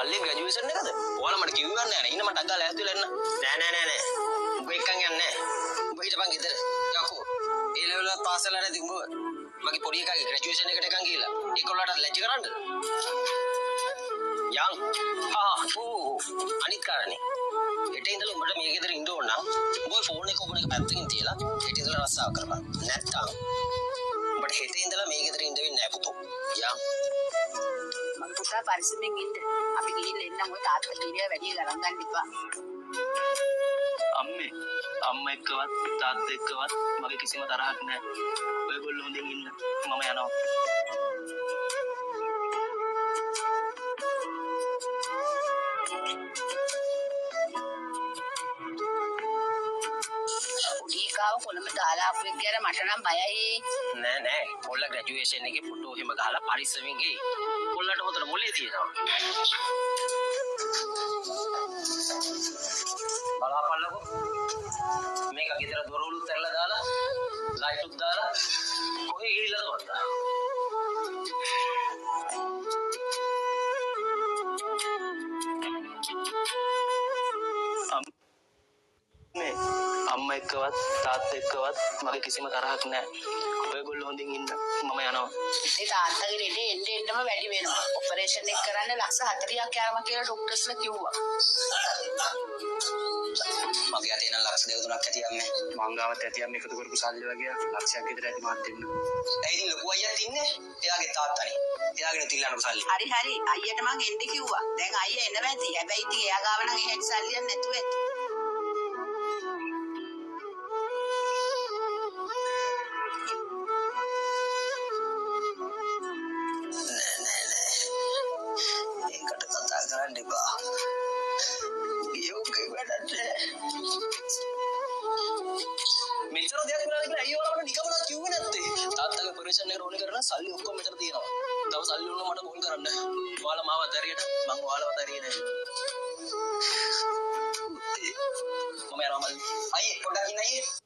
මල්ලේ ග්‍රැජුවේෂන් එකද? ඔයාලා මට කිව්වන්නේ නැහැ නේ. ඉන්න මට අග්ගා ලෑස්තිලා එන්න. නෑ. උඹ එක්කන් යන්නේ නැහැ. උඹ හිටපන් ගෙදර. යකෝ. ඒ ලෙවල් එක පාස් වෙලා නැති උඹ. මගේ පොඩි එකාගේ ග්‍රැජුවේෂන් එකට එකන් ගිහලා. ඒගොල්ලන්ට ලැජ්ජ කරන්නද? අනිත් කාරණේ. හෙට ඉඳලා උඹට මේ ගෙදර ඉන්න ඕන නම් උඹ ෆෝන් එක ඔබන එක පැත්තකින් තියලා හෙට ඉඳලා රස්සාව කරපන්. නැත්තම් උඹට හෙට ඉඳලා මේ ගෙදර ඉන්න වෙන්නේ නැහැ පුතෝ. මම පුතා පරිස්සමෙන් ඉන්න. අපි ගිහින් එන්නම් ඔය තාත්තා කීරියා වැඩි ගණන් ගන්න එපා. අම්මා එක්කවත් තාත්තා එක්කවත් මගේ කිසිම තරහක් නැහැ. ඔයගොල්ලෝ හොඳින් ඉන්න. මම යනවා. කොළඹ දාලා අපු එක්ක යන මට නම් බයයි. නෑ. කොල්ල ග්‍රැජුවේෂන් එකේ ෆොටෝ එහෙම ගහලා පරිස්සමින් ගියේ. කොල්ලට හොතන මොලේ තියෙනවා. බලාපල්ලකෝ. මේක ගෙදර දොරවලුත් ඇරලා දාලා ලයිටුත් දාලා කොහේ ගිහිල්ලාද වත්තා. අම්මා එක්කවත් තාත්තා එක්කවත් මගේ කිසිම තරහක් නැහැ. ඔයගොල්ලෝ හොඳින් ඉන්න. මම යනවා. ඒ තාත්තගේ ලෙඩේ එන්නෙම වැඩි වෙනවා. ඔපරේෂන් එක කරන්න ලක්ෂ 40ක් යනවා කියලා ડોක්ටර්ස්ලා කිව්වා. මගේ අතේ නම් ලක්ෂ 2-3ක් ඇති අම්මේ. මං ගාවත් ඇති අම්මේ එකතු කරපු සල්ලි වගේ ලක්ෂයක් විතර ඇති මාත් දෙන්න. ඒ ඉතින් ලොකු අයියාත් ඉන්නේ. එයාගේ තාත්තානේ. එයාගෙන තිල්ලන්න සල්ලි. හරි. අයියට මං එන්න කිව්වා. දැන් අයියා එනවා ඇති. හැබැයි ඉතින් එයා ගාව නම් එහෙට සල්ලියක් නැතුව ඇති. මෙච්චර දෙයක් වෙලා ඉතින් අයියෝ වලට නිකම්ම කිව්වේ නැත්තේ. තාත්තගේ ඔපරේෂන් එකට ඕනේ කරන සල්ලි ඔක්කොම මෙතන තියෙනවා. තව සල්ලි වුණා මට කෝල් කරන්න. ඔයාලා මාව අතහැරියට මං ඔයාලව අතහැරියේ නැහැ. මම යනවා මල්ලි. අයියේ පොඩ්ඩක් ඉන්න අයියේ.